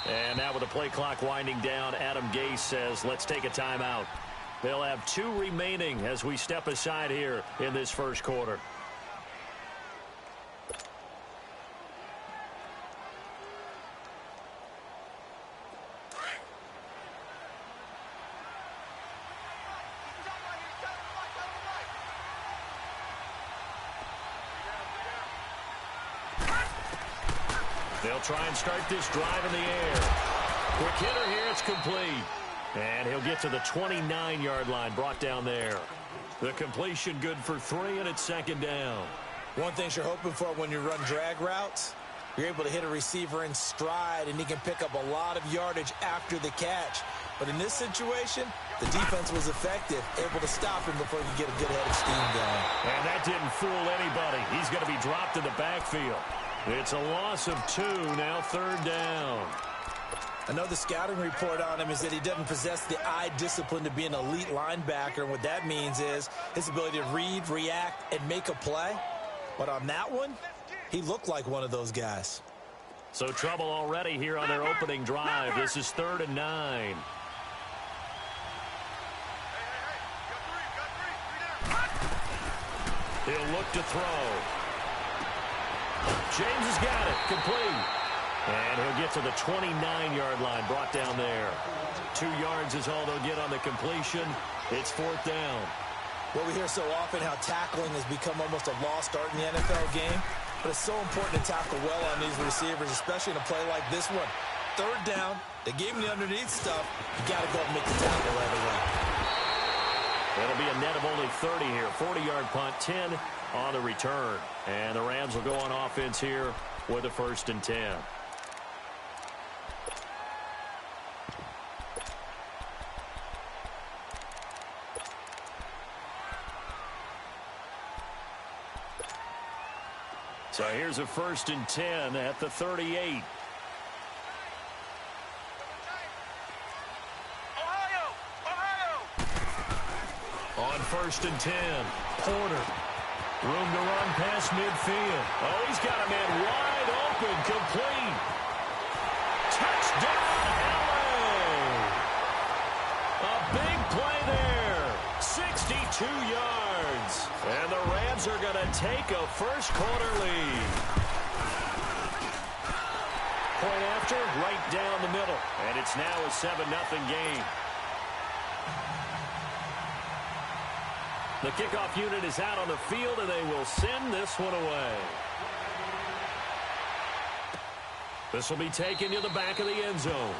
And now with the play clock winding down, Adam Gase says, let's take a timeout. They'll have 2 remaining as we step aside here in this first quarter. They'll try and start this drive in the air. Quick hitter here, it's complete. And he'll get to the 29-yard line, brought down there. The completion good for 3, and it's second down. One thing you're hoping for when you run drag routes, you're able to hit a receiver in stride, and he can pick up a lot of yardage after the catch. But in this situation, the defense was effective, able to stop him before he could get a good head of steam going. And that didn't fool anybody. He's going to be dropped in the backfield. It's a loss of 2, now third down. Another scouting report on him is that he doesn't possess the eye discipline to be an elite linebacker. And what that means is his ability to read, react, and make a play. But on that one, he looked like one of those guys. So trouble already here on their opening drive. This is 3rd and 9. He'll look to throw. James has got it. Complete. And he'll get to the 29-yard line, brought down there. 2 yards is all they'll get on the completion. It's 4th down. Well, we hear so often how tackling has become almost a lost art in the NFL game. But it's so important to tackle well on these receivers, especially in a play like this one. 3rd down. They gave him the underneath stuff. You got to go and make the tackle right away. It'll be a net of only 30 here. 40-yard punt, 10 on the return. And the Rams will go on offense here with a 1st and 10. So here's a 1st and 10 at the 38. On 1st and 10, Porter. Room to run past midfield. Oh, he's got a man wide open, complete. Touchdown, LA! A big play there. 62 yards. And the Rams are going to take a first quarter lead. Point after, right down the middle. And it's now a 7-0 game. The kickoff unit is out on the field, and they will send this one away. This will be taken to the back of the end zone.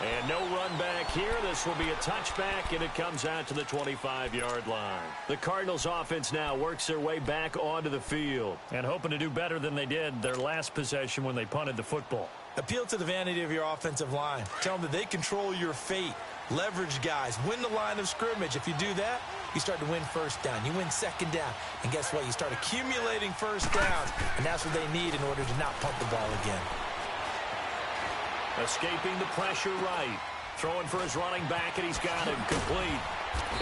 And no run back here. This will be a touchback, and it comes out to the 25-yard line. The Cardinals offense now works their way back onto the field and hoping to do better than they did their last possession when they punted the football. Appeal to the vanity of your offensive line. Tell them that they control your fate. Leverage guys. Win the line of scrimmage. If you do that, you start to win 1st down. You win 2nd down. And guess what? You start accumulating 1st downs. And that's what they need in order to not punt the ball again. Escaping the pressure right. Throwing for his running back, and he's got him complete.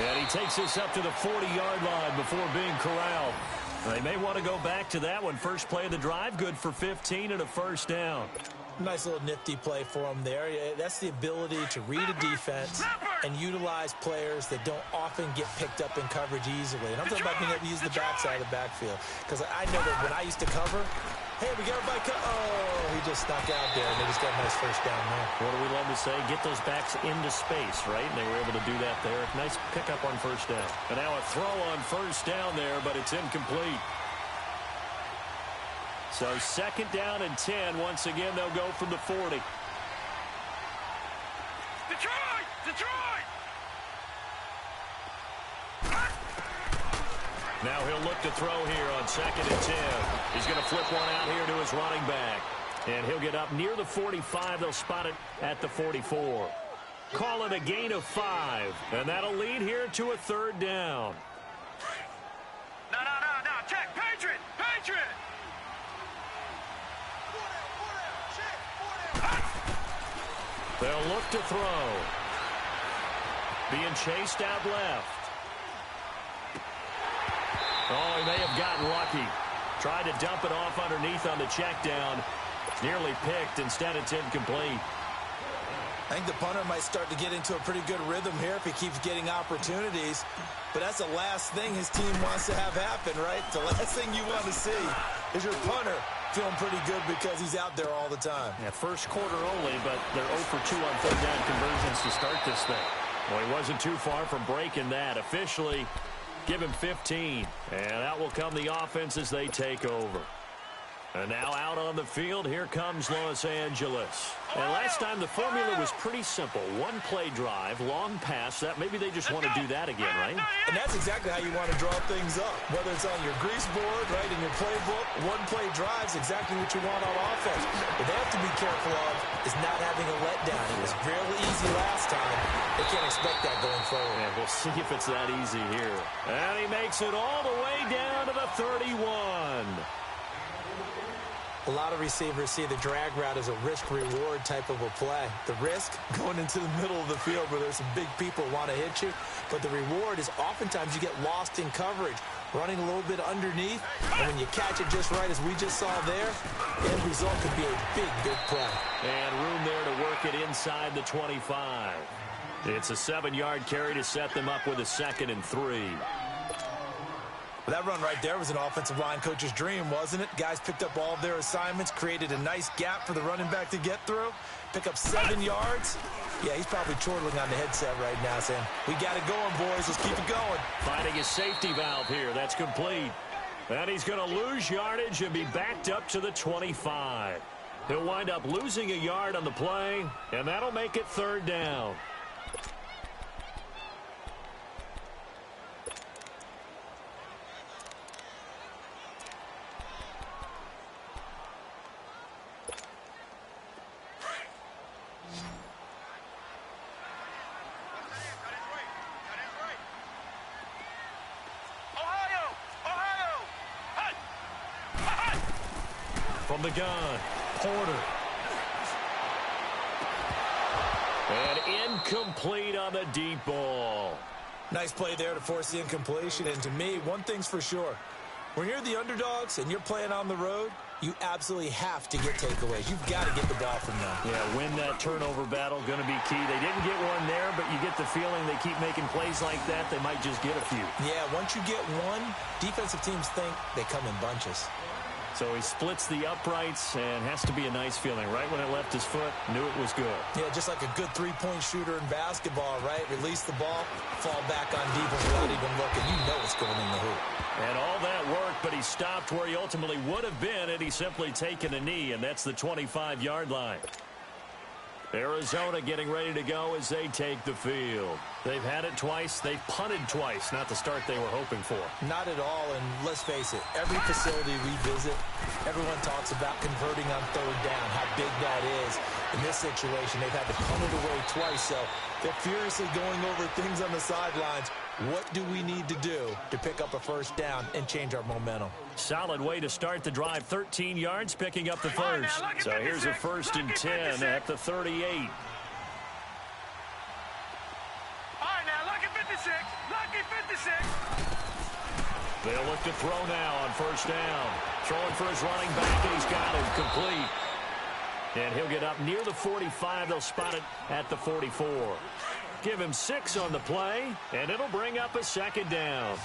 And he takes this up to the 40-yard line before being corralled. They may want to go back to that one. First play of the drive, good for 15 and a 1st down. Nice little nifty play for him there. That's the ability to read a defense and utilize players that don't often get picked up in coverage easily. And I'm talking about being able to use the backside of the backfield. Because I know that when I used to cover, hey, we got everybody oh, he just snuck out there, and they just got a nice 1st down there. What do we love to say? Get those backs into space, right? And they were able to do that there. Nice pickup on 1st down. And now a throw on 1st down there, but it's incomplete. So 2nd down and 10. Once again, they'll go from the 40. Detroit! Detroit! Now he'll look to throw here on 2nd and 10. He's going to flip one out here to his running back. And he'll get up near the 45. They'll spot it at the 44. Call it a gain of 5. And that'll lead here to a 3rd down. No. Check. Patriot! Patriot! They'll look to throw. Being chased out left. Oh, he may have gotten lucky. Tried to dump it off underneath on the check down. Nearly picked. Instead, it's incomplete. I think the punter might start to get into a pretty good rhythm here if he keeps getting opportunities. But that's the last thing his team wants to have happen, right? The last thing you want to see is your punter feeling pretty good because he's out there all the time. Yeah, first quarter only, but they're 0 for 2 on third down conversions to start this thing. Well, he wasn't too far from breaking that. Officially, give him 15. And out will come the offense as they take over. And now out on the field, here comes Los Angeles. And last time the formula was pretty simple. One play drive, long pass. That maybe they just want to do that again, right? And that's exactly how you want to draw things up. Whether it's on your grease board, right, in your playbook, one play drive is exactly what you want on offense. What they have to be careful of is not having a letdown. It was fairly easy last time. They can't expect that going forward. And we'll see if it's that easy here. And he makes it all the way down to the 31. A lot of receivers see the drag route as a risk-reward type of a play. The risk, going into the middle of the field where there's some big people who want to hit you. But the reward is oftentimes you get lost in coverage, running a little bit underneath. And when you catch it just right, as we just saw there, the end result could be a big, big play. And room there to work it inside the 25. It's a 7-yard carry to set them up with a 2nd and 3. That run right there was an offensive line coach's dream, wasn't it? Guys picked up all of their assignments, created a nice gap for the running back to get through, pick up 7 yards. Yeah, he's probably chortling on the headset right now saying, we got it going, boys. Let's keep it going. Finding his safety valve here. That's complete. And he's going to lose yardage and be backed up to the 25. He'll wind up losing a yard on the play, and that'll make it 3rd down. From the gun, Porter. And incomplete on the deep ball. Nice play there to force the incompletion. And to me, one thing's for sure. When you're the underdogs and you're playing on the road, you absolutely have to get takeaways. You've got to get the ball from them. Yeah, win that turnover battle, going to be key. They didn't get one there, but you get the feeling they keep making plays like that, they might just get a few. Yeah, once you get one, defensive teams think they come in bunches. So he splits the uprights and has to be a nice feeling. Right when it left his foot, knew it was good. Yeah, just like a good three-point shooter in basketball, right? Release the ball, fall back on defense without even looking. You know it's going in the hoop. And all that work, but he stopped where he ultimately would have been had he simply taken a knee, and that's the 25-yard line. Arizona getting ready to go as they take the field. They've had it twice. They've punted twice. Not the start they were hoping for. Not at all, and let's face it, every facility we visit, everyone talks about converting on 3rd down, how big that is. In this situation, they've had to punt it away twice, so they're furiously going over things on the sidelines. What do we need to do to pick up a 1st down and change our momentum? Solid way to start the drive. 13 yards, picking up the first. So here's a 1st and 10 at the 38. All right, now, lucky 56. Lucky 56. They'll look to throw now on 1st down. Throwing for his running back, and he's got it complete. And he'll get up near the 45. They'll spot it at the 44. Give him 6 on the play, and it'll bring up a 2nd down.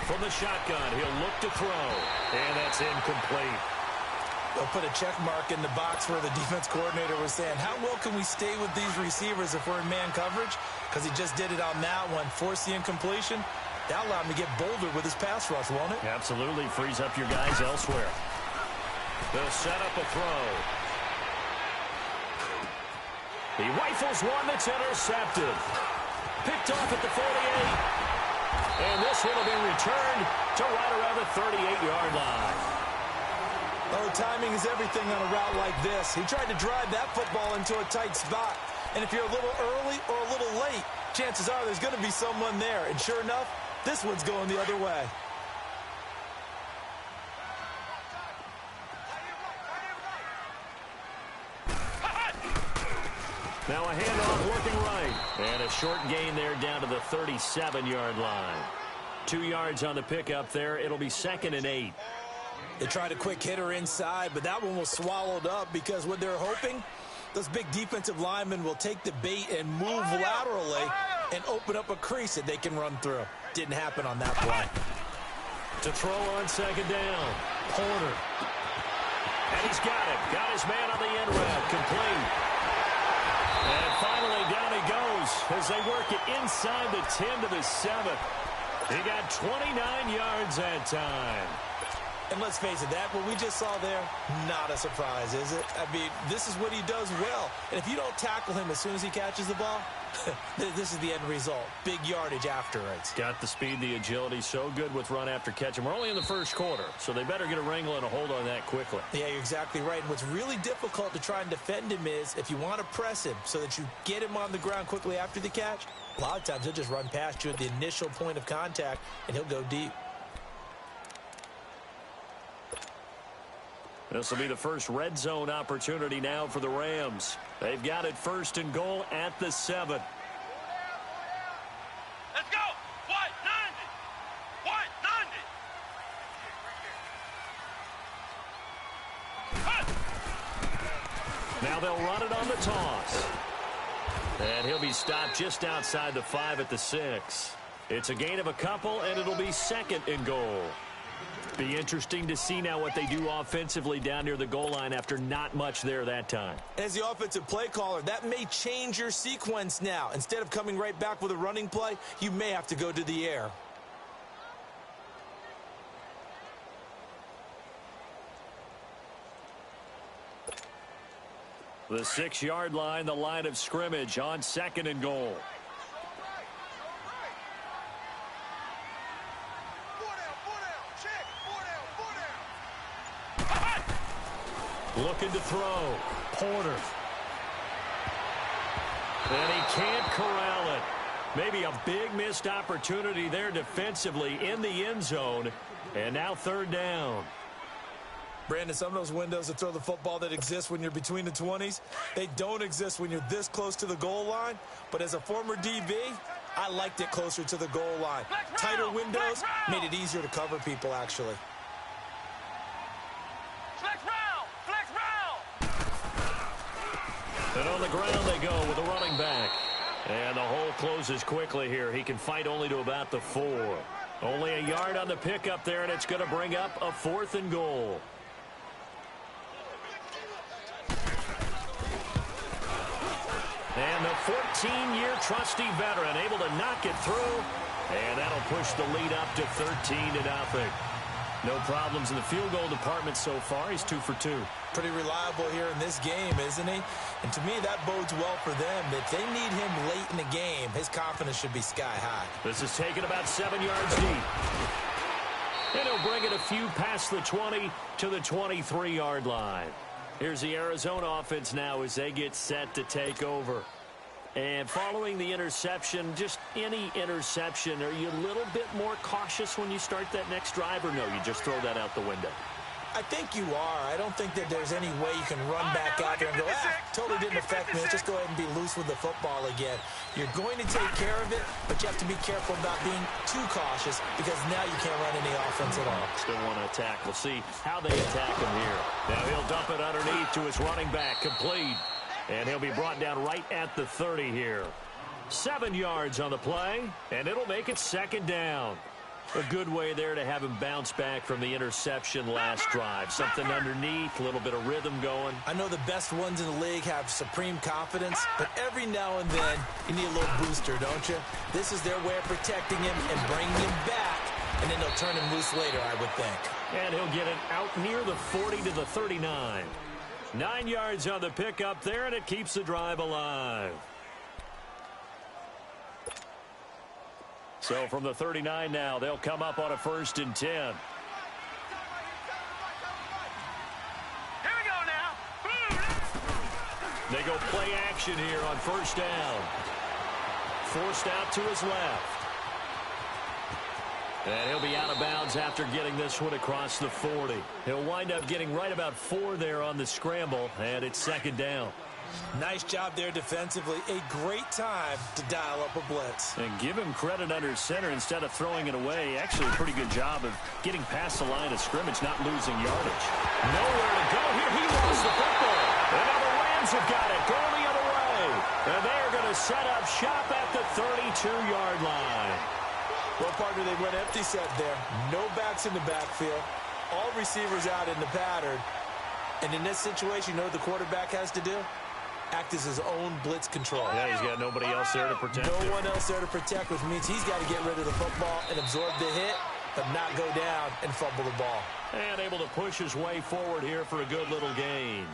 From the shotgun, he'll look to throw, and that's incomplete. They'll put a check mark in the box where the defense coordinator was saying, how well can we stay with these receivers if we're in man coverage? Because he just did it on that one, forced the incompletion. That allowed him to get bolder with his pass rush, won't it? Absolutely. Frees up your guys elsewhere. They'll set up a throw. He rifles one that's intercepted. Picked off at the 48. And this one will be returned to right around the 38-yard line. Oh, timing is everything on a route like this. He tried to drive that football into a tight spot. And if you're a little early or a little late, chances are there's going to be someone there. And sure enough, this one's going the other way. Now a handoff looking right. And a short gain there down to the 37-yard line. 2 yards on the pickup there. It'll be 2nd and 8. They tried a quick hitter inside, but that one was swallowed up because what they're hoping, those big defensive linemen will take the bait and move laterally and open up a crease that they can run through. Didn't happen on that play. To throw on 2nd down. Porter. And he's got it. Got his man on the end route. Complete. And finally down he goes as they work it inside the 10 to the 7. He got 29 yards that time. And let's face it, that what we just saw there, not a surprise, is it? I mean, this is what he does well. And if you don't tackle him as soon as he catches the ball, this is the end result. Big yardage after it. Got the speed, the agility, so good with run after catch. And we're only in the first quarter, so they better get a wrangle and a hold on that quickly. Yeah, you're exactly right. And what's really difficult to try and defend him is if you want to press him so that you get him on the ground quickly after the catch, a lot of times he'll just run past you at the initial point of contact, and he'll go deep. This will be the first red zone opportunity now for the Rams. They've got it 1st and goal at the 7. Let's go. What? 90. What? 90. Now they'll run it on the toss. And he'll be stopped just outside the 5 at the 6. It's a gain of a couple, and it'll be 2nd and goal. Be interesting to see now what they do offensively down near the goal line after not much there that time. As the offensive play caller, that may change your sequence now. Instead of coming right back with a running play, you may have to go to the air. The 6-yard line, the line of scrimmage on 2nd and goal. Looking to throw. Porter. And he can't corral it. Maybe a big missed opportunity there defensively in the end zone. And now 3rd down. Brandon, some of those windows to throw the football that exist when you're between the 20s, they don't exist when you're this close to the goal line. But as a former DB, I liked it closer to the goal line. Tighter windows made it easier to cover people, actually. And on the ground they go with a running back. And the hole closes quickly here. He can fight only to about the 4. Only a yard on the pickup there, and it's going to bring up a 4th and goal. And the 14-year trusty veteran able to knock it through. And that'll push the lead up to 13-0. No problems in the field goal department so far. He's 2 for 2. Pretty reliable here in this game, isn't he? And to me, that bodes well for them. If they need him late in the game, his confidence should be sky high. This is taken about 7 yards deep. And he'll bring it a few past the 20 to the 23-yard line. Here's the Arizona offense now as they get set to take over. And following the interception, just any interception, are you a little bit more cautious when you start that next drive, or no, you just throw that out the window? I think you are. I don't think that there's any way you can run back out there and go, totally didn't affect me. Let's just go ahead and be loose with the football again. You're going to take care of it, but you have to be careful about being too cautious because now you can't run any offense at all. Still want to attack. We'll see how they attack him here. Now he'll dump it underneath to his running back, complete. And he'll be brought down right at the 30 here. 7 yards on the play, and it'll make it 2nd down. A good way there to have him bounce back from the interception last drive. Something underneath, a little bit of rhythm going. I know the best ones in the league have supreme confidence, but every now and then you need a little booster, don't you? This is their way of protecting him and bringing him back, and then they'll turn him loose later, I would think. And he'll get it out near the 40 to the 39. 9 yards on the pickup there, and it keeps the drive alive. So from the 39 now, they'll come up on a 1st and 10. Here we go now. They go play action here on 1st down. Forced out to his left. And he'll be out of bounds after getting this one across the 40. He'll wind up getting right about 4 there on the scramble, and it's 2nd down. Nice job there defensively. A great time to dial up a blitz. And give him credit under center instead of throwing it away. Actually, a pretty good job of getting past the line of scrimmage, not losing yardage. Nowhere to go here. He lost the football. And now the Rams have got it. Going the other way. And they're going to set up shop at the 32-yard line. Well, partner, they went empty set there. No backs in the backfield. All receivers out in the pattern. And in this situation, you know what the quarterback has to do? Act as his own blitz control. Yeah, he's got nobody else there to protect him. No one else there to protect, which means he's got to get rid of the football and absorb the hit, but not go down and fumble the ball. And able to push his way forward here for a good little gain.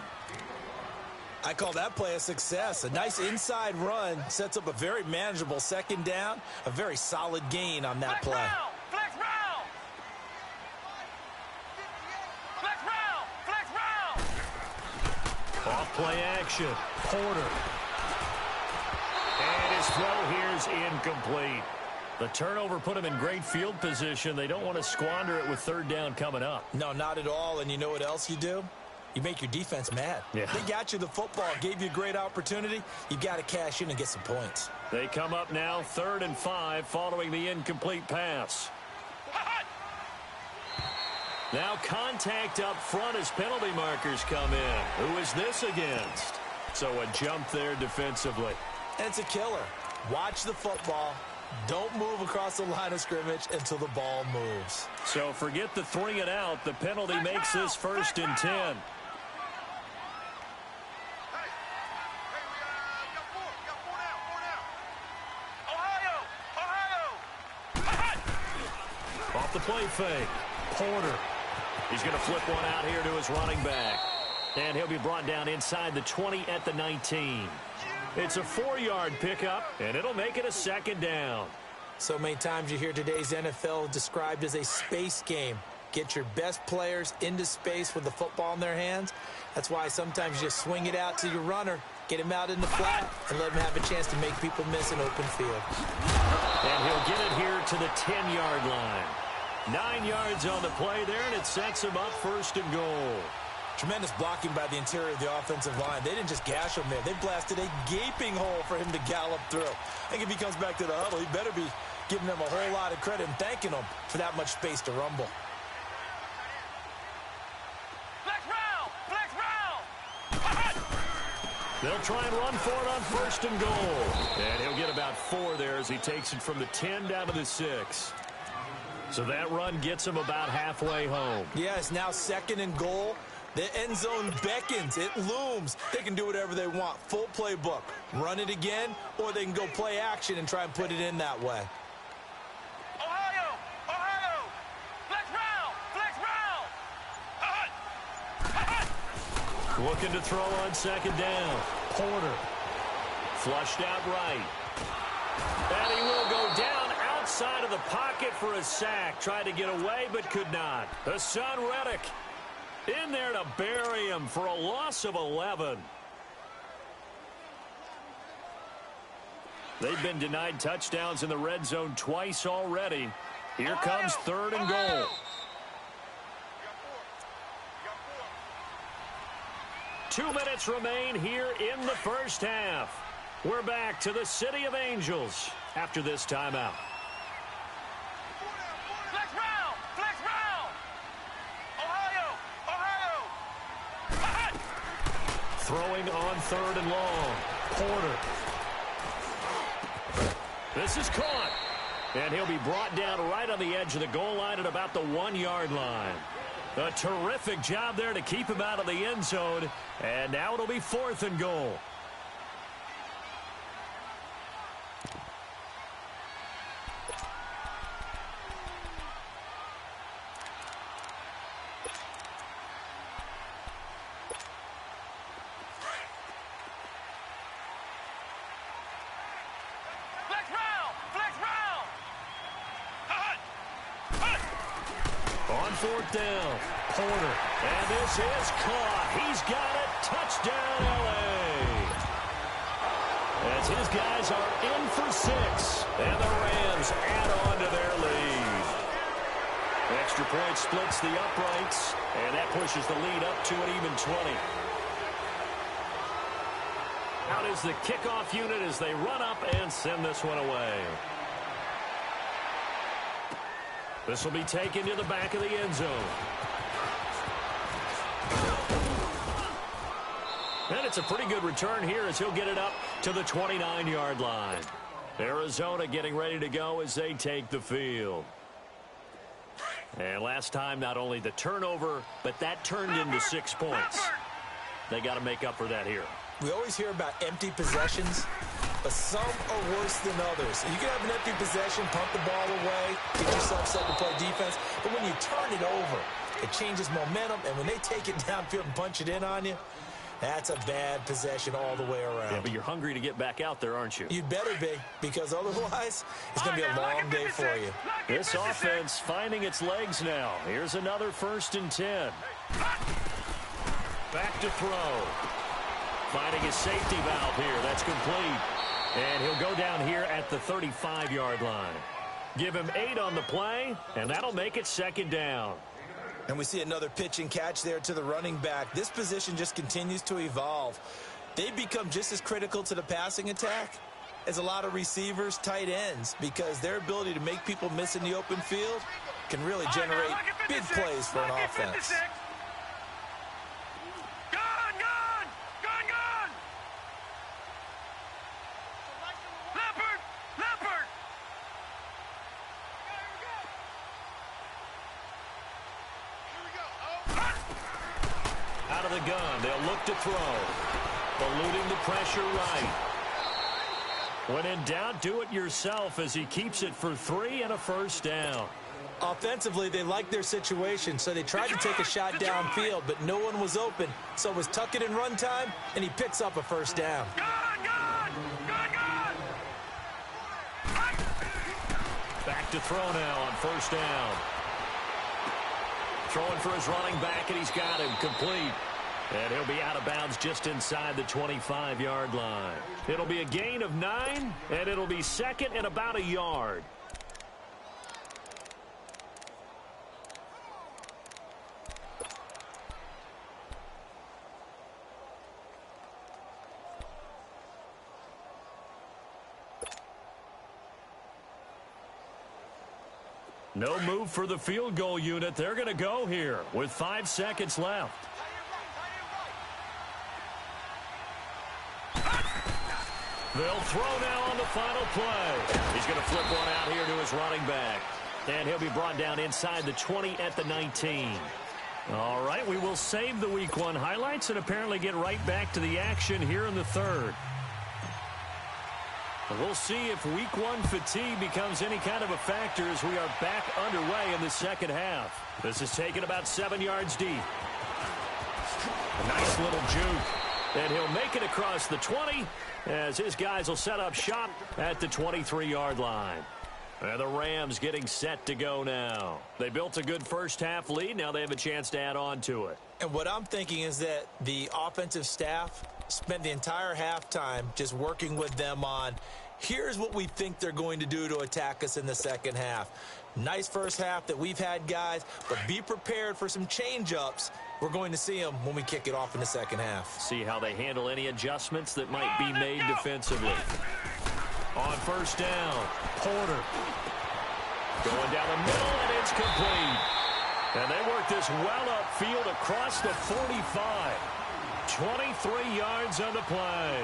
I call that play a success. A nice inside run sets up a very manageable second down, a very solid gain on that play. Flex round! Flex round! Flex round! Off play action. Porter. And his throw here is incomplete. The turnover put him in great field position. They don't want to squander it with third down coming up. No, not at all. And you know what else you do? You make your defense mad. Yeah. They got you the football, gave you a great opportunity. You got to cash in and get some points. They come up now 3rd and 5 following the incomplete pass. Now contact up front as penalty markers come in. Who is this against? So a jump there defensively. And it's a killer. Watch the football. Don't move across the line of scrimmage until the ball moves. So forget the 3 and out. The penalty makes this 1st and 10. Off the play fake. Porter. He's going to flip one out here to his running back. And he'll be brought down inside the 20 at the 19. It's a 4-yard pickup, and it'll make it a 2nd down. So many times you hear today's NFL described as a space game. Get your best players into space with the football in their hands. That's why sometimes you just swing it out to your runner, get him out in the flat, and let him have a chance to make people miss an open field. And he'll get it here to the 10-yard line. 9 yards on the play there, and it sets him up 1st and goal. Tremendous blocking by the interior of the offensive line. They didn't just gash him there. They blasted a gaping hole for him to gallop through. I think if he comes back to the huddle, he better be giving them a whole lot of credit and thanking them for that much space to rumble. Flex round! Flex round! They'll try and run for it on 1st and goal. And he'll get about 4 there as he takes it from the 10 down to the 6. So that run gets him about halfway home. Yeah, it's now 2nd and goal. The end zone beckons. It looms. They can do whatever they want. Full playbook. Run it again, or they can go play action and try and put it in that way. Ohio! Ohio! Flex round! Flex round! Looking to throw on 2nd down. Porter. Flushed out right. And he will go down outside of the pocket for a sack. Tried to get away, but could not. Hassan Reddick in there to bury him for a loss of 11. They've been denied touchdowns in the red zone twice already. Here comes 3rd and goal. Two minutes remain here in the first half. We're back to the City of Angels after this timeout. Flex round! Flex round! Ohio! Ohio! Throwing on 3rd and long. Porter. This is caught. And he'll be brought down right on the edge of the goal line at about the 1-yard line. A terrific job there to keep him out of the end zone. And now it'll be 4th and goal. On 4th down, Porter, and this is caught. He's got it. Touchdown, L.A. As his guys are in for 6, and the Rams add on to their lead. Extra point splits the uprights, and that pushes the lead up to an even 20. Out is the kickoff unit as they run up and send this one away. This will be taken to the back of the end zone. And it's a pretty good return here as he'll get it up to the 29-yard line. Arizona getting ready to go as they take the field. And last time, not only the turnover, but that turned into 6 points. They got to make up for that here. We always hear about empty possessions, but some are worse than others. You can have an empty possession, pump the ball away, get yourself set to play defense, but when you turn it over, it changes momentum, and when they take it downfield and punch it in on you, that's a bad possession all the way around. Yeah, but you're hungry to get back out there, aren't you? You'd better be, because otherwise, it's going to be a long day for you. This offense finding its legs now. Here's another 1st and 10. Back to throw. Finding his safety valve here. That's complete. And he'll go down here at the 35-yard line. Give him 8 on the play, and that'll make it 2nd down. And we see another pitch and catch there to the running back. This position just continues to evolve. They become just as critical to the passing attack as a lot of receivers, tight ends, because their ability to make people miss in the open field can really generate big plays for an offense. Out of the gun, they'll look to throw. Eluding the pressure right. When in doubt, do it yourself as he keeps it for 3 and a 1st down. Offensively, they like their situation, so they tried to take a shot downfield, but no one was open. So it was tuck it in run time, and he picks up a 1st down. Back to throw now on 1st down. Throwing for his running back, and he's got him complete. And he'll be out of bounds just inside the 25-yard line. It'll be a gain of 9, and it'll be 2nd and about a yard. No move for the field goal unit. They're going to go here with 5 seconds left. They'll throw now on the final play. He's going to flip one out here to his running back. And he'll be brought down inside the 20 at the 19. All right, we will save the Week 1 highlights and apparently get right back to the action here in the 3rd. We'll see if Week 1 fatigue becomes any kind of a factor as we are back underway in the 2nd half. This is taken about 7 yards deep. A nice little juke. And he'll make it across the 20 as his guys will set up shop at the 23-yard line. And the Rams getting set to go now. They built a good 1st half lead. Now they have a chance to add on to it. And what I'm thinking is that the offensive staff spent the entire halftime just working with them on, here's what we think they're going to do to attack us in the 2nd half. Nice 1st half that we've had, guys, but be prepared for some change-ups. We're going to see them when we kick it off in the 2nd half. See how they handle any adjustments that might be made defensively. On 1st down, Porter. Going down the middle, and it's complete. And they work this well upfield across the 45. 23 yards on the play.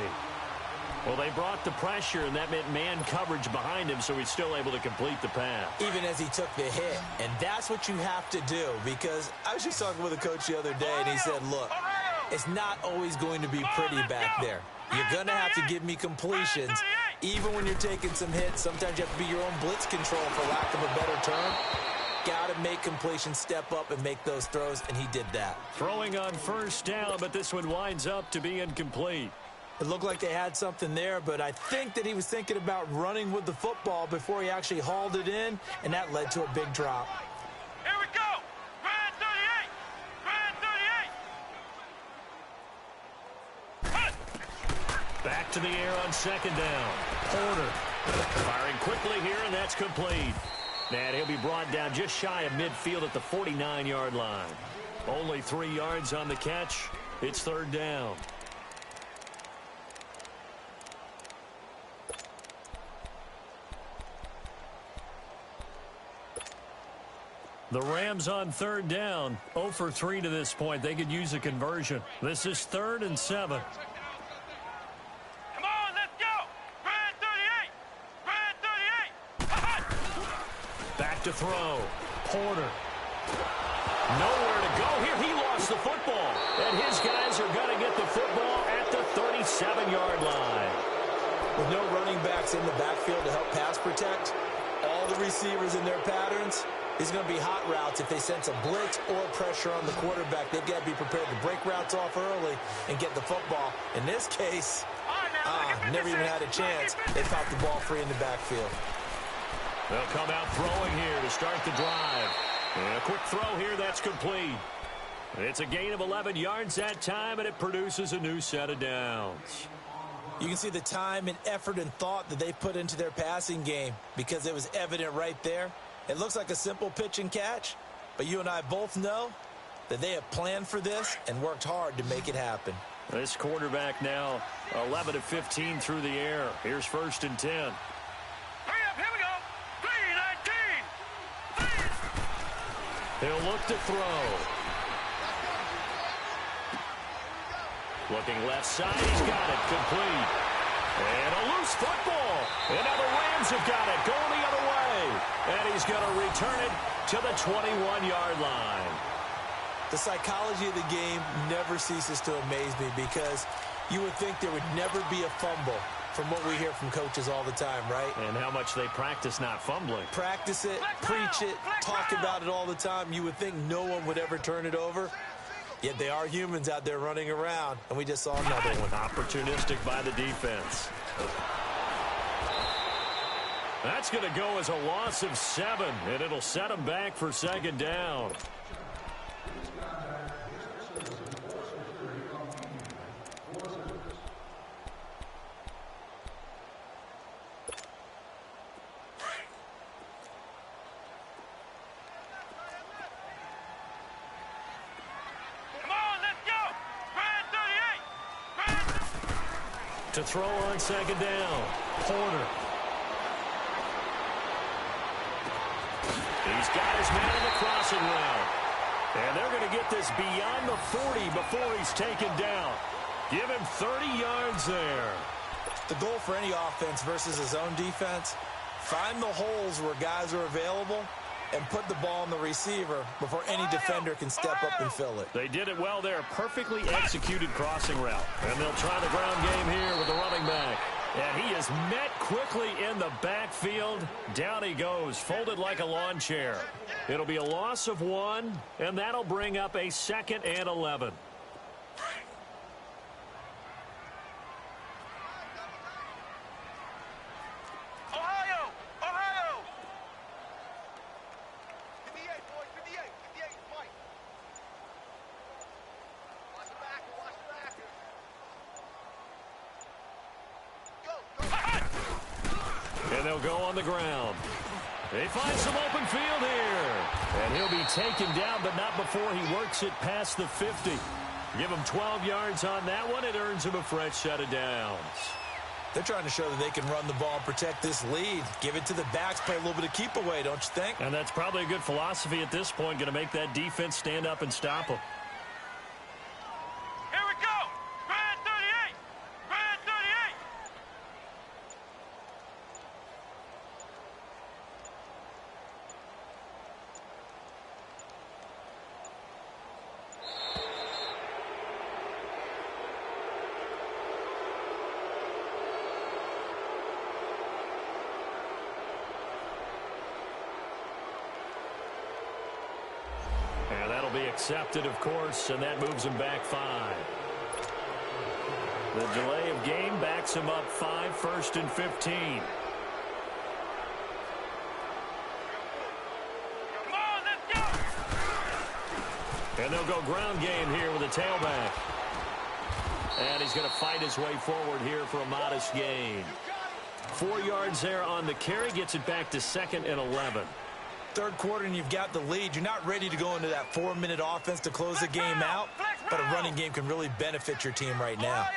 Well, they brought the pressure, and that meant man coverage behind him, so he's still able to complete the pass. Even as he took the hit. And that's what you have to do, because I was just talking with a coach the other day, and he said, look, it's not always going to be pretty back there. You're going to have to give me completions. Even when you're taking some hits, sometimes you have to be your own blitz control, for lack of a better term. Got to make completions, step up and make those throws, and he did that. Throwing on 1st down, but this one winds up to be incomplete. It looked like they had something there, but I think that he was thinking about running with the football before he actually hauled it in, and that led to a big drop. Here we go. Red 38. Back to the air on 2nd down. Porter firing quickly here, and that's complete. And he'll be brought down just shy of midfield at the 49-yard line. Only 3 yards on the catch. It's 3rd down. The Rams on third down, 0 for 3 to this point. They could use a conversion. This is 3rd and 7. Come on, let's go. Brad 38. Brad 38. Back to throw. Porter. Nowhere to go here. He lost the football. And his guys are going to get the football at the 37-yard line. With no running backs in the backfield to help pass protect, all the receivers in their patterns, these are going to be hot routes. If they sense a blitz or pressure on the quarterback, they've got to be prepared to break routes off early and get the football. In this case, never even had a chance. They caught the ball free in the backfield. They'll come out throwing here to start the drive. And a quick throw here, that's complete. It's a gain of 11 yards that time, and it produces a new set of downs. You can see the time and effort and thought that they put into their passing game because it was evident right there. It looks like a simple pitch and catch, but you and I both know that they have planned for this and worked hard to make it happen. This quarterback now 11 of 15 through the air. Here's 1st and 10. Hurry up, here we go. 3-19. He'll look to throw. Looking left side, he's got it, complete. And a loose football. And now the Rams have got it, going the other way. And he's going to return it to the 21-yard line. The psychology of the game never ceases to amaze me because you would think there would never be a fumble from what we hear from coaches all the time, right? And how much they practice not fumbling. Practice it, preach it, talk about it all the time. You would think no one would ever turn it over. Yet they are humans out there running around, and we just saw another one. Opportunistic by the defense. That's going to go as a loss of 7, and it'll set them back for 2nd down. To throw on 2nd down, Porter. He's got his man in the crossing route. And they're going to get this beyond the 40 before he's taken down. Give him 30 yards there. The goal for any offense versus his own defense, find the holes where guys are available and put the ball on the receiver before any defender can step up and fill it. They did it well there. Perfectly executed crossing route. And they'll try the ground game here with the running back. And he is met quickly in the backfield. Down he goes, folded like a lawn chair. It'll be a loss of 1, and that'll bring up a 2nd and 11. They'll go on the ground. They find some open field here. And he'll be taken down, but not before he works it past the 50. Give him 12 yards on that one. It earns him a fresh set of downs. They're trying to show that they can run the ball and protect this lead. Give it to the backs, play a little bit of keep away, don't you think? And that's probably a good philosophy at this point, going to make that defense stand up and stop them. Here we go. Brad 38. Brad 38. And that'll be accepted, of course, and that moves him back 5. The delay of game backs him up 5, 1st and 15. Come on, let's go. And they'll go ground game here with a tailback. And he's going to fight his way forward here for a modest gain. 4 yards there on the carry, gets it back to 2nd and 11. Third quarter and you've got the lead. You're not ready to go into that 4-minute offense to close the game out, but a running game can really benefit your team right now.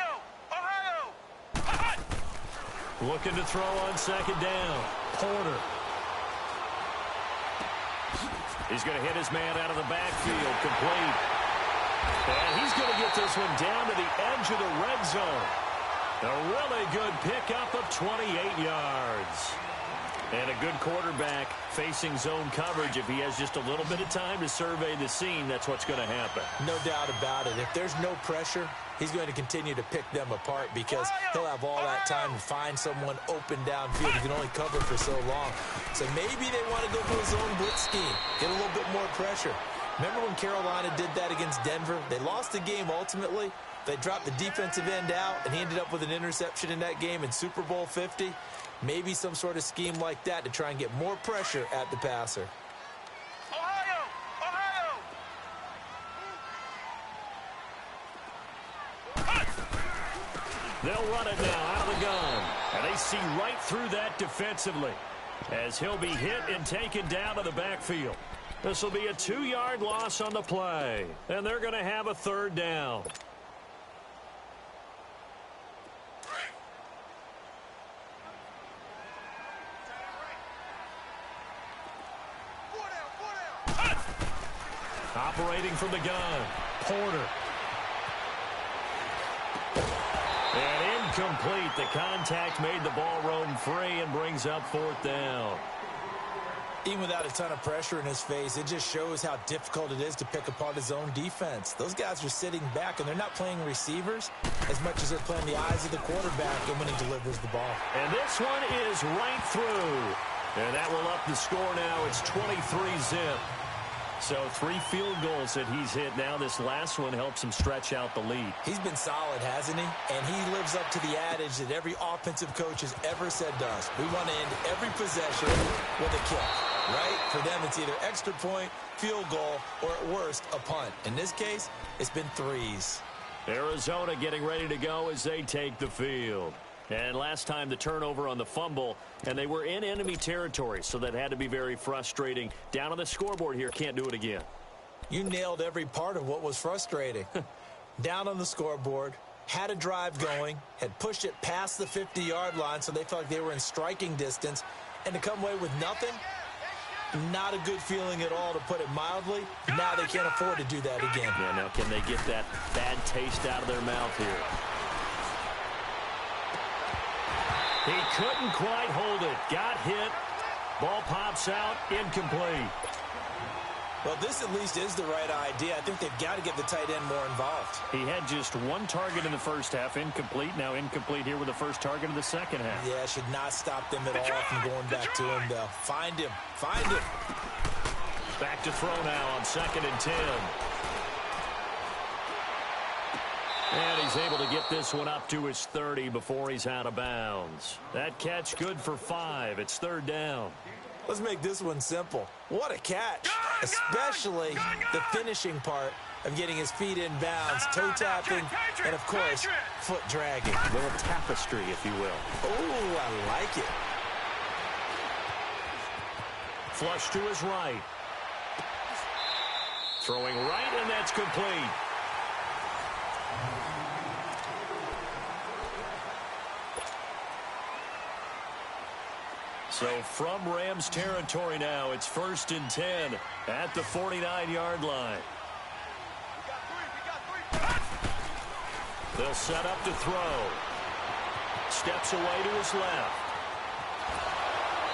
Looking to throw on 2nd down. Porter. He's going to hit his man out of the backfield, complete. And he's going to get this one down to the edge of the red zone. A really good pickup of 28 yards. And a good quarterback facing zone coverage. If he has just a little bit of time to survey the scene, that's what's going to happen. No doubt about it. If there's no pressure, he's going to continue to pick them apart because he'll have all that time to find someone open downfield. He can only cover for so long. So maybe they want to go for a zone blitz scheme, get a little bit more pressure. Remember when Carolina did that against Denver? They lost the game ultimately. They dropped the defensive end out, and he ended up with an interception in that game in Super Bowl 50. Maybe some sort of scheme like that to try and get more pressure at the passer. Ohio! They'll run it now out of the gun. And they see right through that defensively as he'll be hit and taken down to the backfield. This will be a 2-yard loss on the play. And they're going to have a third down. Operating from the gun, Porter. And incomplete. The contact made the ball roam free and brings up fourth down. Even without a ton of pressure in his face, it just shows how difficult it is to pick apart his own defense. Those guys are sitting back, and they're not playing receivers as much as they're playing the eyes of the quarterback and when he delivers the ball. And this one is right through. And that will up the score now. It's 23-zip. So 3 field goals that he's hit now. This last one helps him stretch out the lead. He's been solid, hasn't he? And he lives up to the adage that every offensive coach has ever said to us. We want to end every possession with a kick, right? For them, it's either extra point, field goal, or at worst, a punt. In this case, it's been 3s. Arizona getting ready to go as they take the field. And last time the turnover on the fumble, and they were in enemy territory, so that had to be very frustrating. Down on the scoreboard here, can't do it again. You nailed every part of what was frustrating. Down on the scoreboard, had a drive going, had pushed it past the 50-yard line, so they felt like they were in striking distance, and to come away with nothing, not a good feeling at all, to put it mildly. Now they can't afford to do that again. Yeah, now can they get that bad taste out of their mouth here? He couldn't quite hold it. Got hit. Ball pops out. Incomplete. Well, this at least is the right idea. I think they've got to get the tight end more involved. He had just 1 target in the first half. Incomplete. Now incomplete here with the first target of the second half. Yeah, should not stop them at all from going back to him, though. Find him. Find him. Back to throw now on 2nd and 10. And he's able to get this one up to his 30 before he's out of bounds. That catch good for 5. It's 3rd down. Let's make this one simple. What a catch, especially the finishing part of getting his feet in bounds, toe tapping, and, of course, foot dragging. A little tapestry, if you will. Oh, I like it. Flush to his right. Throwing right, and that's complete. So from Rams territory now, it's 1st and 10 at the 49-yard line. They'll set up to throw. Steps away to his left.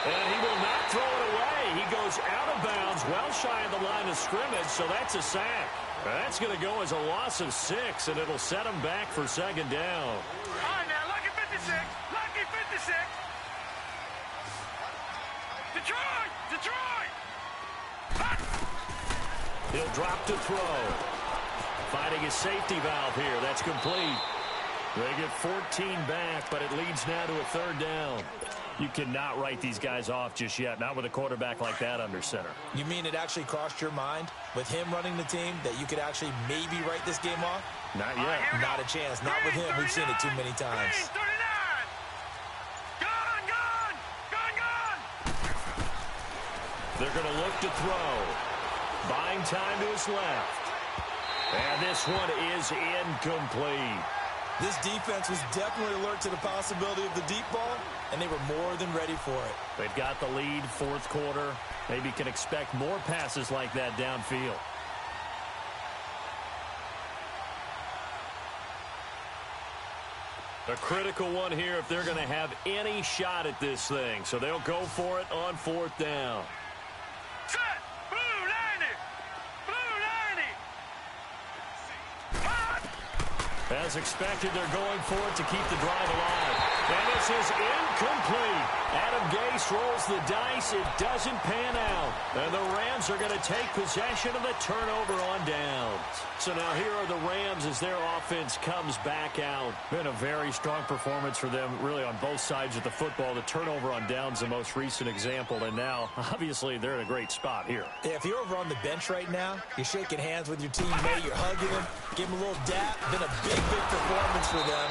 And he will not throw it away. He goes out of bounds, well shy of the line of scrimmage, so that's a sack. That's going to go as a loss of 6, and it'll set him back for 2nd down. All right, now, lucky 56. Lucky 56. Detroit! He'll drop to throw. Finding his safety valve here. That's complete. They get 14 back, but it leads now to a 3rd down. You cannot write these guys off just yet, not with a quarterback like that under center. You mean it actually crossed your mind, with him running the team, that you could actually maybe write this game off? Not yet. Not a chance. Not with him. We've seen it too many times. 39. Gone. They're going to look to throw. Buying time to his left. And this one is incomplete. This defense was definitely alert to the possibility of the deep ball, and they were more than ready for it. They've got the lead, 4th quarter. Maybe can expect more passes like that downfield. A critical one here if they're going to have any shot at this thing. So they'll go for it on 4th down. Set. Blue 90. Blue 90. As expected, they're going for it to keep the drive alive. And this is incomplete. Adam Gase rolls the dice. It doesn't pan out. And the Rams are going to take possession of the turnover on downs. So now here are the Rams as their offense comes back out. Been a very strong performance for them, really, on both sides of the football. The turnover on downs, the most recent example. And now, obviously, they're in a great spot here. Yeah, if you're over on the bench right now, you're shaking hands with your teammate, you're hugging him, give him a little dap. Been a big performance for them.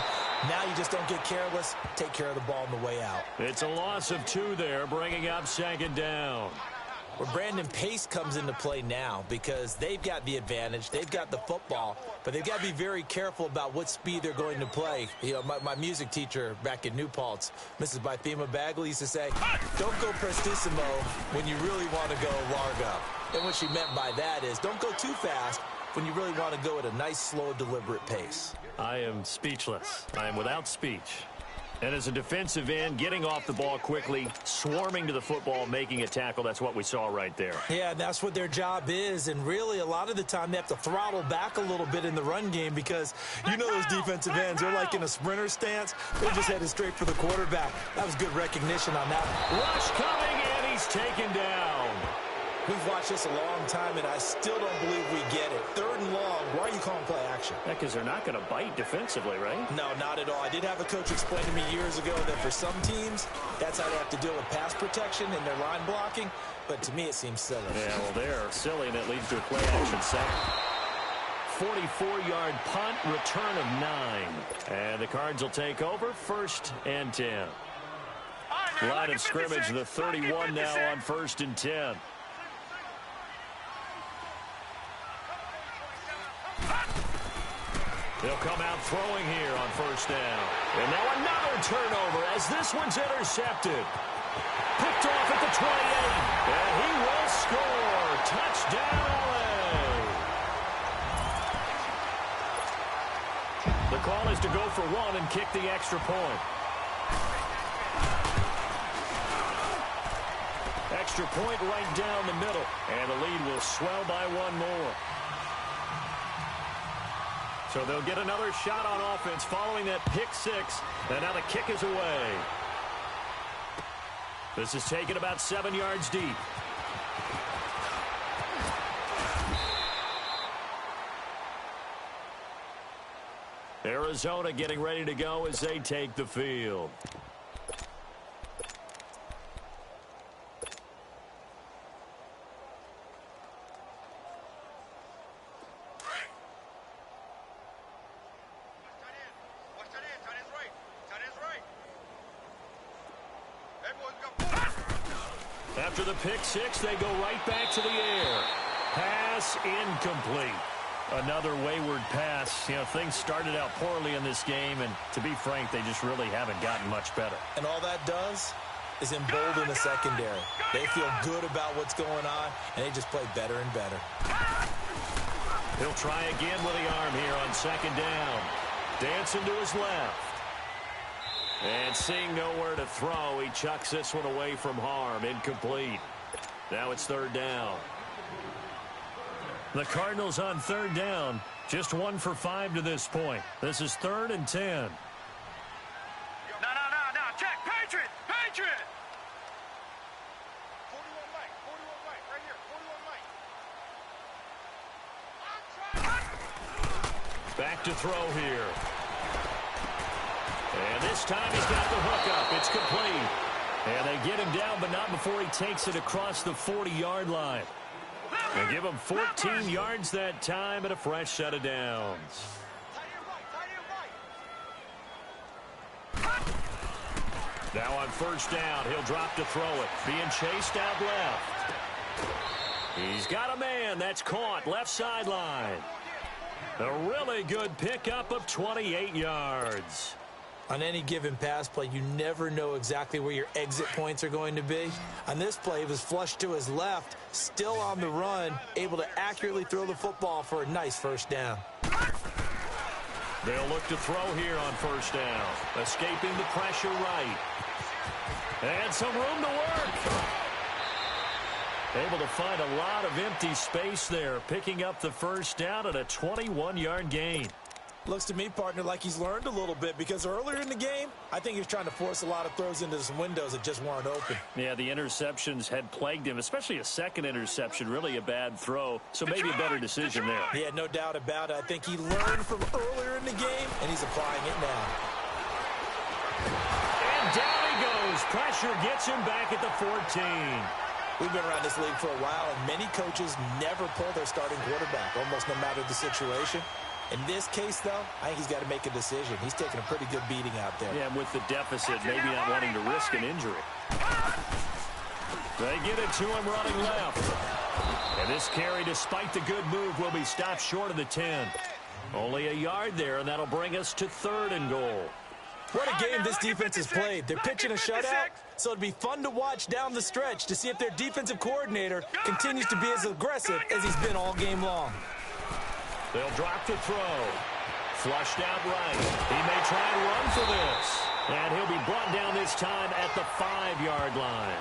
Now you just don't get careless. Take care of the ball on the way out. It's a loss of 2 there, bringing up 2nd down. Well, Brandon, pace comes into play now because they've got the advantage. They've got the football, but they've got to be very careful about what speed they're going to play. You know, my music teacher back in New Paltz, Mrs. Bythema Bagley, used to say, don't go prestissimo when you really want to go largo. And what she meant by that is don't go too fast when you really want to go at a nice, slow, deliberate pace. I am speechless. I am without speech. And as a defensive end, getting off the ball quickly, swarming to the football, making a tackle, that's what we saw right there. Yeah, that's what their job is. And really, a lot of the time, they have to throttle back a little bit in the run game because you know those defensive ends, they're like in a sprinter stance. They're just headed straight for the quarterback. That was good recognition on that. Rush coming, and he's taken down. We've watched this a long time, and I still don't believe we get it. 3rd and long. Why are you calling play action? Yeah, because they're not going to bite defensively, right? No, not at all. I did have a coach explain to me years ago that for some teams, that's how they have to deal with pass protection and their line blocking. But to me, it seems silly. Yeah, well, they're silly, and it leads to a play action set. 44-yard punt, return of 9. And the Cards will take over 1st and 10. Line of scrimmage, the 31 now on 1st and 10. They'll come out throwing here on 1st down. And now another turnover as this one's intercepted. Picked off at the 28. And he will score. Touchdown, LA. The call is to go for 1 and kick the extra point. Extra point right down the middle. And the lead will swell by 1 more. So they'll get another shot on offense following that pick 6. And now the kick is away. This is taken about 7 yards deep. Arizona getting ready to go as they take the field. After the pick 6, they go right back to the air. Pass incomplete. Another wayward pass. You know, things started out poorly in this game, and to be frank, they just really haven't gotten much better. And all that does is embolden the secondary. They feel good about what's going on, and they just play better and better. He'll try again with the arm here on 2nd down. Dancing to his left. And seeing nowhere to throw, he chucks this one away from harm. Incomplete. Now it's 3rd down. The Cardinals on 3rd down. Just 1 for 5 to this point. This is 3rd and 10. No. Check. Patriot. 41 right. Right here. 41 right. Back to throw here. And this time he's got the hook up. It's complete. And they get him down, but not before he takes it across the 40-yard line. And give him 14 yards that time and a fresh set of downs. Now on 1st down, he'll drop to throw it. Being chased out left. He's got a man. That's caught. Left sideline. A really good pickup of 28 yards. On any given pass play, you never know exactly where your exit points are going to be. On this play, he was flushed to his left, still on the run, able to accurately throw the football for a nice first down. They'll look to throw here on first down. Escaping the pressure right. And some room to work. Able to find a lot of empty space there, picking up the first down at a 21-yard gain. Looks to me, partner, like he's learned a little bit, because earlier in the game, I think he was trying to force a lot of throws into some windows that just weren't open. Yeah, the interceptions had plagued him, especially a second interception, really a bad throw, so maybe a better decision there. Yeah, no doubt about it. I think he learned from earlier in the game, and he's applying it now. And down he goes. Pressure gets him back at the 14. We've been around this league for a while, and many coaches never pull their starting quarterback, almost no matter the situation. In this case, though, I think he's got to make a decision. He's taking a pretty good beating out there. Yeah, and with the deficit, maybe not wanting to risk an injury. They get it to him running left. And this carry, despite the good move, will be stopped short of the 10. Only a yard there, and that'll bring us to 3rd and goal. What a game this defense has played. They're pitching a shutout, so it'll be fun to watch down the stretch to see if their defensive coordinator continues to be as aggressive as he's been all game long. They'll drop the throw. Flushed out right. He may try and run for this. And he'll be brought down this time at the 5-yard line.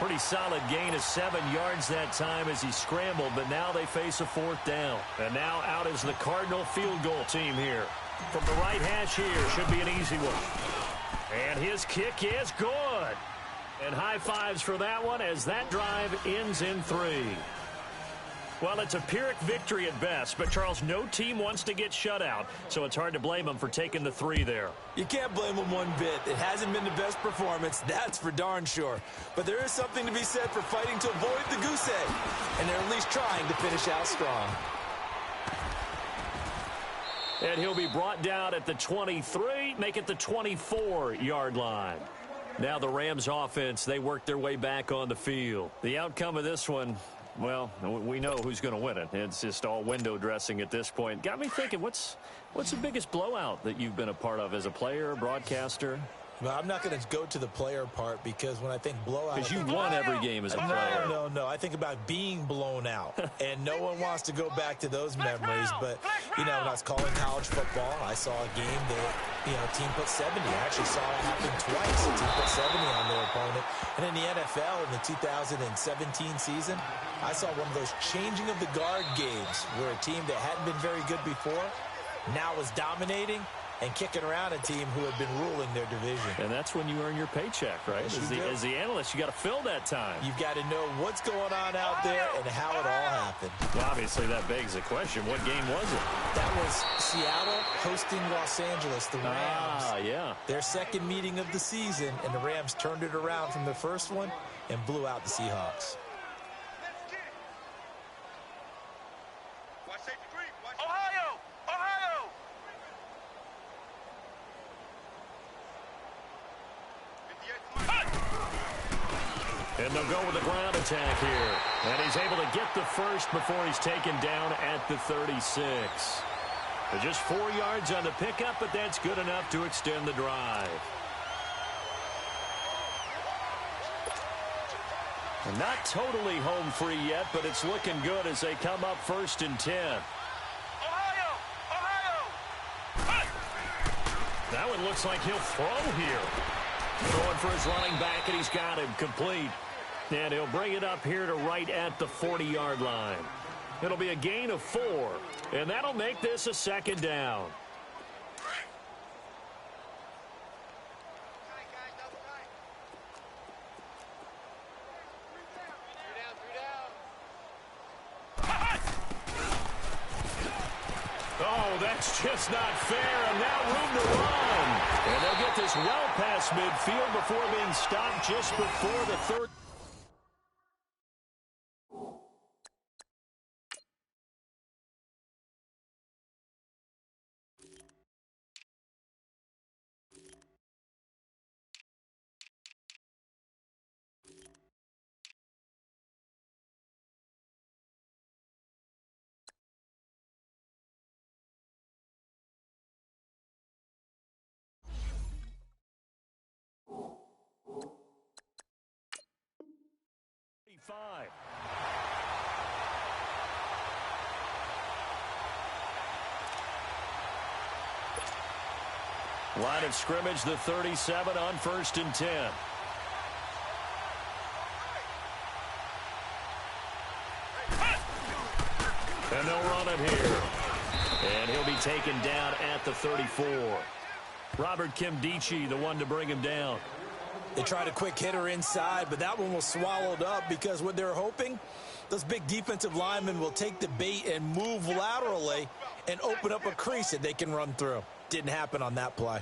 Pretty solid gain of 7 yards that time as he scrambled, but now they face a 4th down. And now out is the Cardinal field goal team here. From the right hash here, should be an easy one. And his kick is good. And high fives for that one as that drive ends in 3. Well, it's a Pyrrhic victory at best, but, Charles, no team wants to get shut out, so it's hard to blame them for taking the 3 there. You can't blame them one bit. It hasn't been the best performance, that's for darn sure. But there is something to be said for fighting to avoid the goose egg, and they're at least trying to finish out strong. And he'll be brought down at the 23, make it the 24-yard line. Now the Rams offense, they work their way back on the field. The outcome of this one, well, we know who's going to win it. It's just all window dressing at this point. Got me thinking, what's the biggest blowout that you've been a part of as a player, broadcaster? Well, I'm not going to go to the player part because when I think blowout... Because you won every game as a player. No. I think about being blown out. And no one wants to go back to those memories. But, you know, when I was calling college football, I saw a game that, you know, a team put 70. I actually saw it happen twice. A team put 70 on their opponent. And in the NFL, in the 2017 season, I saw one of those changing of the guard games where a team that hadn't been very good before now was dominating and kicking around a team who had been ruling their division. And that's when you earn your paycheck, right? As the analyst, you got to fill that time. You've got to know what's going on out there and how it all happened. Well, obviously, that begs the question, what game was it? That was Seattle hosting Los Angeles, the Rams. Yeah. Their second meeting of the season, and the Rams turned it around from their first one and blew out the Seahawks. And they'll go with the ground attack here. And he's able to get the first before he's taken down at the 36. Just 4 yards on the pickup, but that's good enough to extend the drive. And not totally home free yet, but it's looking good as they come up 1st and 10. That one looks like he'll throw here. Going for his running back, and he's got him complete. And he'll bring it up here to right at the 40-yard line. It'll be a gain of 4, and that'll make this a 2nd down. Oh, that's just not fair, and now room to run. And they'll get this well past midfield before being stopped just before the 3rd. 5. Line of scrimmage, the 37 on 1st and 10. And they'll run it here. And he'll be taken down at the 34. Robert Kimdichie, the one to bring him down. They tried a quick hitter inside, but that one was swallowed up because what they're hoping, those big defensive linemen will take the bait and move laterally and open up a crease that they can run through. Didn't happen on that play.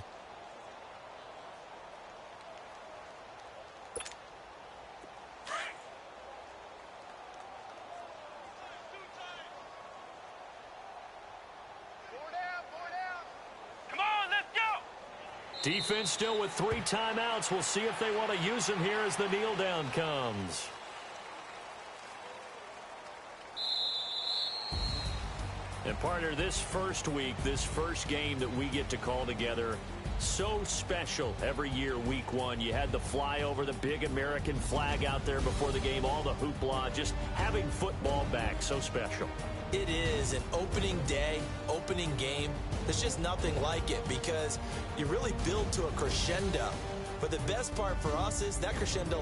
Defense still with 3 timeouts. We'll see if they want to use them here as the kneel down comes. And partner, this first week, this first game that we get to call together, so special every year, week 1. You had the flyover, the big American flag out there before the game, all the hoopla, just having football back, so special. It is an opening day, opening game. There's just nothing like it because you really build to a crescendo. But the best part for us is that crescendo